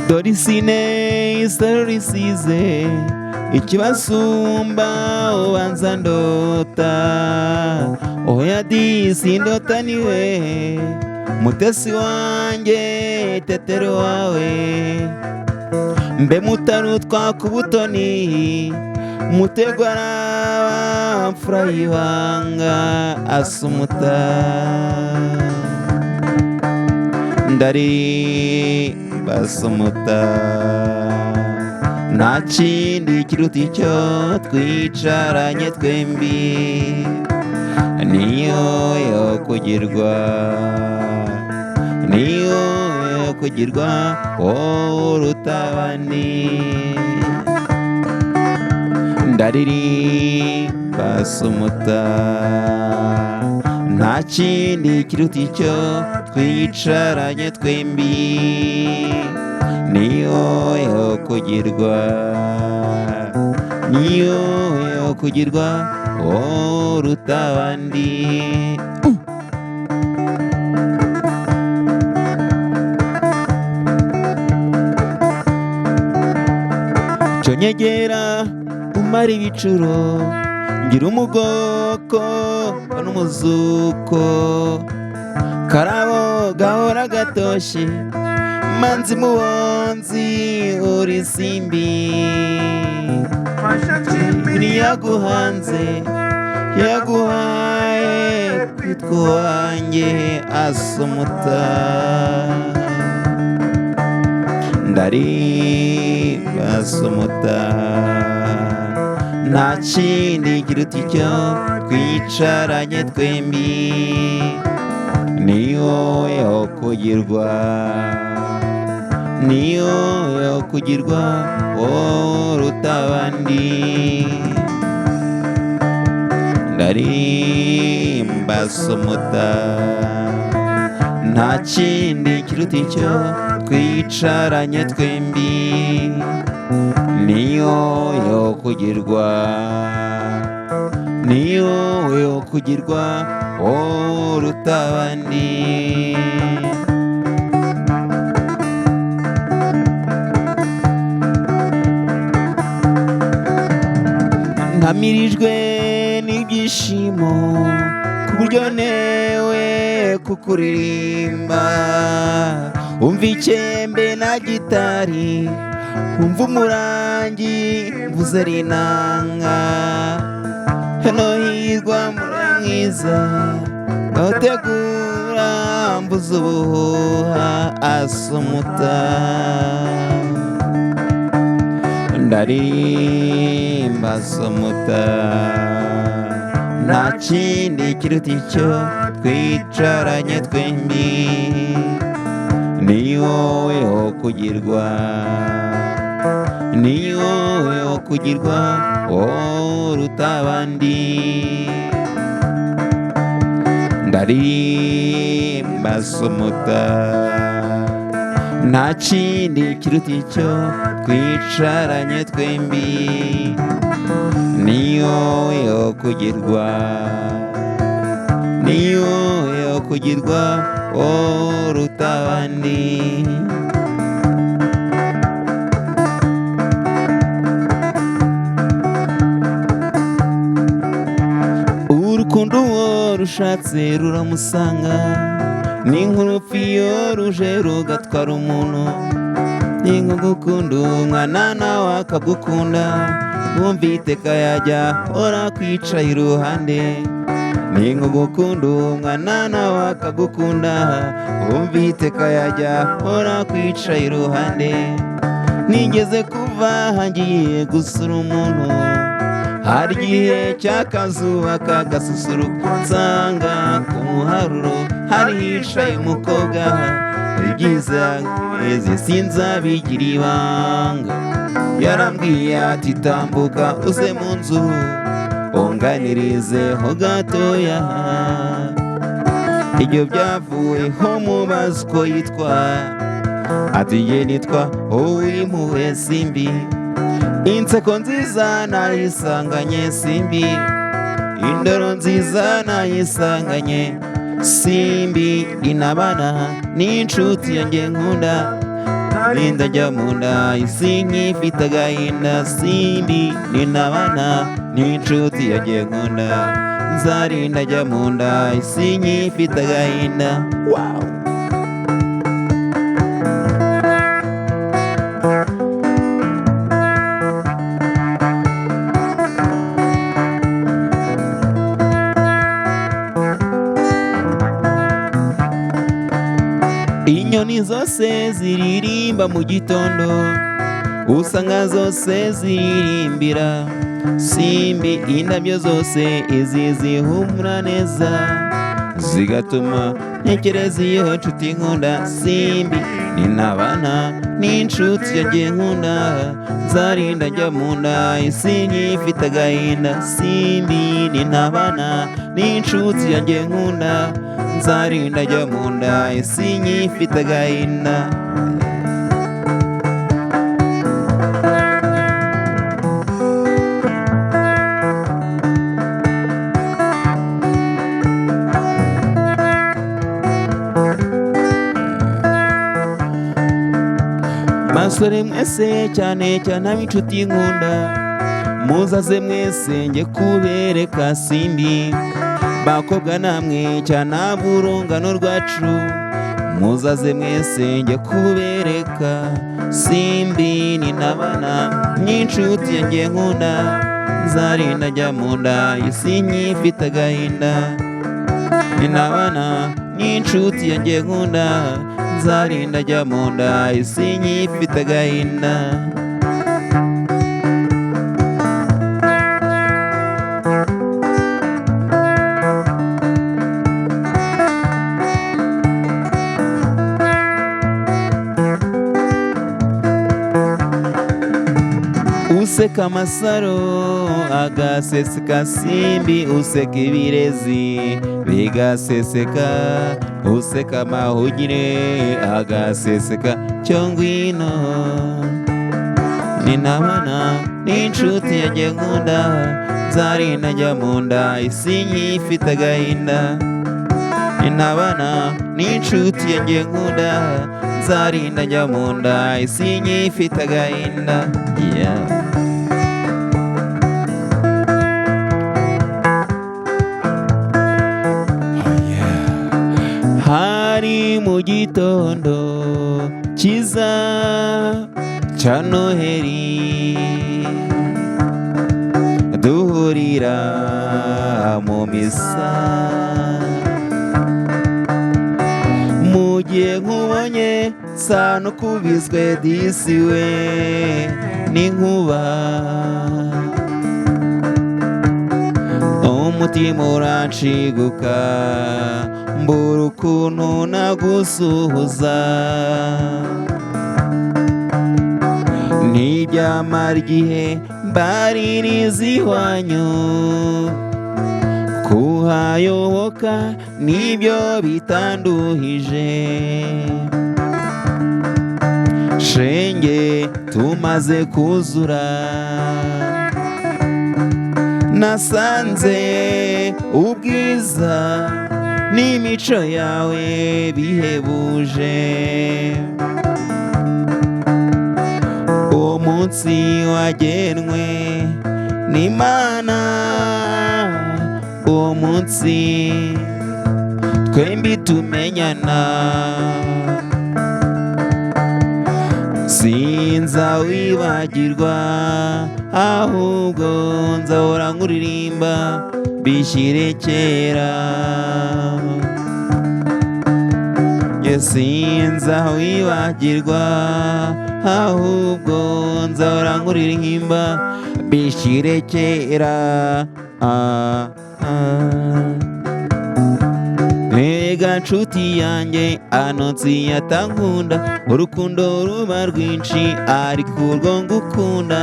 Dorisine isaro risize ikibasumba ubanza ndota oya disi ndota niwe mutesi wanjye tetero wawe mbe mutanu twakubutoni mutegwara mfura y'ibanga asumuta ndari basumuta nta kindi kiruta icyo twicaranye twembi niyo yo kugirwa niyo yo kugirwa uruta abandi ndariri basumuta nta kindi kiruta icyo twicaranye twembi niyo yo kugirwa niyo yo kugirwa uruta abandi cyo nyegera umara ibicuro ngira umugoko n'umuzuko karabo gahora gatoshye manzi mubonzi uri simbi niyaguhanze yaguhaye kwitwa wanjye asumuta ndari basumuta nta kindi kiruta icyo twicaranye twembi niyo yo kugirwa niyo yo kugirwa uruta abandi ndari basumuta nta kindi kiruta icyo twicaranye twembi niyo yo kugirwa niyo yo kugirwa uruta abandi ntamirijwe n'ibyishimo ku buryo newe kukuririmba umva ikembe na gitari umva umurangi mvuze rinanga hano hirwa muramwiza bawutegura mvuze ubuhuha asumuta ndarimba asumuta nta kindi kiruta icyo twicaranye twembi niyo yo kugirwa niyo yo kugirwa uruta abandi ndarimba asumuta nta kindi kiruta icyo twicaranye twembi niyo yo kugirwa niyo yo kugirwa uruta abandi urukundo uwo rushatse ruramusanga n'inkuru iyo ruje rugatwara umuntu ni nko gukunda umwana nawe akagukunda wumva iteka yajya ora kwicaye iruhande ni nko gukunda umwana nawe akagukunda wumva iteka yajya ora kwicaye iruhande nigeze kuva hangiye gusura umuntu hari igihe cy'akazuba kagasusuruka nsanga ku muharuro hari hicaye umukobwa ibyiza ezi sinzabigira ibanga yarambwiye ati tambuka uze mu nzu unganirizeho gatoya ibyo byavuyeho mubaza uko yitwa ati ye nitwa uwimpuhwe simbi inseko nziza nayisanganye simbi indoro nziza nayisanganye simbi inabana n'inshuti yanjye nkunda nzarinda njya mu nda isi nkifite agahinda simbi ninabana n'inshuti yagiye nkunda nzarinda njya mu nda isi nkifite agahinda. Wow. Inyoni zose ziririmba mu gitondo usanga zose ziririmbira simbi indabyo zose izi zihumura neza zigatuma ntekereza iyo nshuti nkunda simbi ninabana n'inshuti yagiye nkunda nzarinda njya mu nda isi nkifite agahinda simbi ninabana n'inshuti yagiye nkunda nzarinda njya mu nda isi nkifite agahinda. Basore mwese cyane cyane ab'inshuti nkunda muzaze mwese njye kubereka simbi bakobwa namwe cyane ab'urungano rwacu muzaze mwese njye kubereka simbi ninabana n'inshuti yanjye nkunda nzarinda njya mu nda isi nkifite agahinda ninabana n'inshuti yanjye nkunda nzarinda njya mu nda isi nkifite agahinda. Useka amasaro agaseseka simbi useka ibirezi bigaseseka useka amahugire agaseseka cyo ngwino ninabana n'inshuti yagiye nkunda nzarinda njya mu nda isi nkifite agahinda ninabana n'inshuti yagiye nkunda nzarinda njya mu nda isi nkifite agahinda. Yeah. Hari mu gitondo cyiza cya Noheri duhurira mu misa mu gihe nkubonye sa n'ukubiswe disiwe n'inkuba umutima uranshiguka mbura ukuntu nagusuhuza ntibyamara igihe mbaririza iwanyu kuhayoboka nibyo bitanduhije shenge tumaze kuzura nasanze ubwiza n'imico yawe bihebuje uwo munsi wagenwe n'Imana uwo munsi twembi tumenyana sinzawibagirwa ahubwo nzahora nkuririmba bishyire kera sinzawibagirwa ahubwo nzahora nkuririmba bishyire kera. Ega nshuti yanjye anonsi yatankunda urukundo ruba rwinshi ariko urwo ngukunda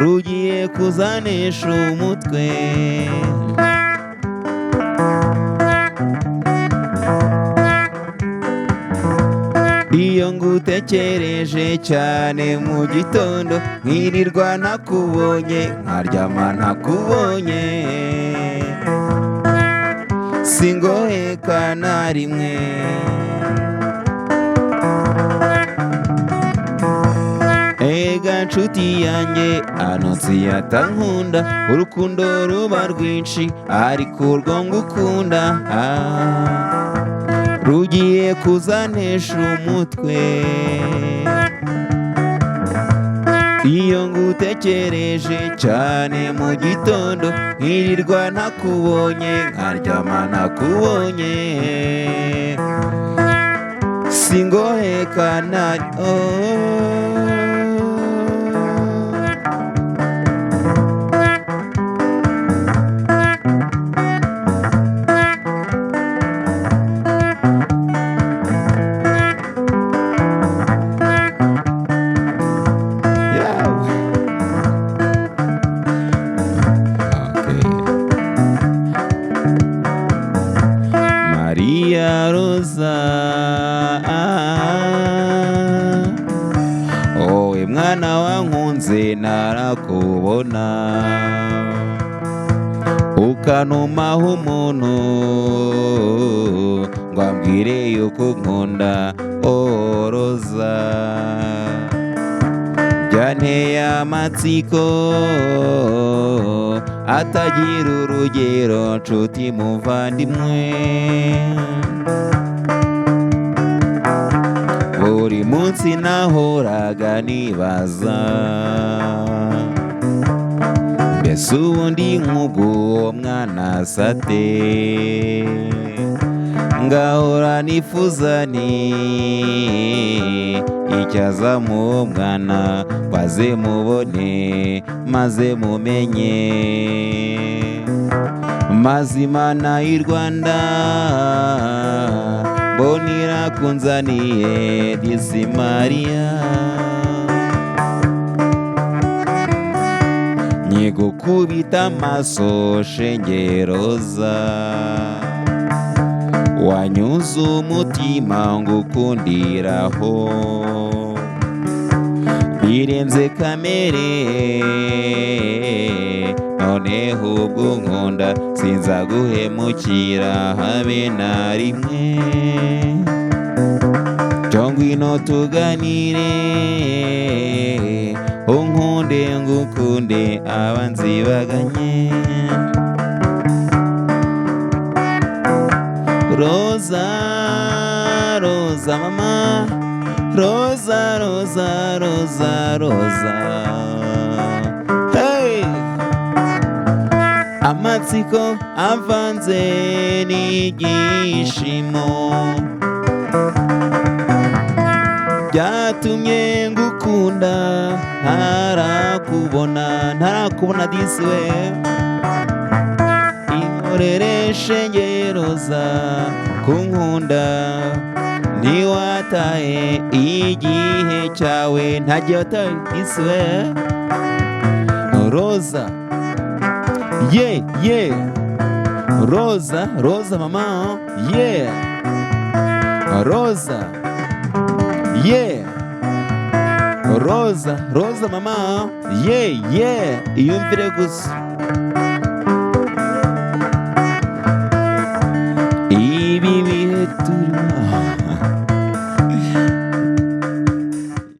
rugiye kuzanesha umutwe iyo ngutekereje cyane mu gitondo nkirirwa ntakubonye nkaryama ntakubonye singoheka na rimwe erega nshuti yanjye anonsi yatankunda urukundo ruba rwinshi ariko urwo ngukunda rugiye kuzanesha umutwe iyo ngutekereje cyane mu gitondo nkirirwa ntakubonye nkaryama ntakubonye singohekana Maria Rosa, owe mwana wankunze narakubona ukanumaho umuntu ngo ambwire yuko nkunda Rosa byanteye amatsiko atagira urugero nshuti muvandimwe buri munsi nahoraga nibaza mbese ubundi nk'ubwo mwana sate ngahora nifuza icyaza mu mwana maze mubone maze mumenye mazimana y'u Rwanda mbonera kunzaniye disi Maria nyigukubita amaso shenge Rosa wanyuze umutima ngukundiraho birenze kamere noneho ubwo nkunda sinzaguhemukira habe na rimwe ngwino tuganire unkunde ngukunde abanzi baganye Rosa, Rosa mama, Rosa, Rosa, Rosa, Rosa. Hey! Amatsiko avanze n'igishimo byatumye ngukunda ntarakubona disi we inkorere shenge Rosa kunkunda ntiwataye igihe cyawe ntagiye wataye disi we Rosa Rosa mama Rosa Rosa mama iyumvire gusa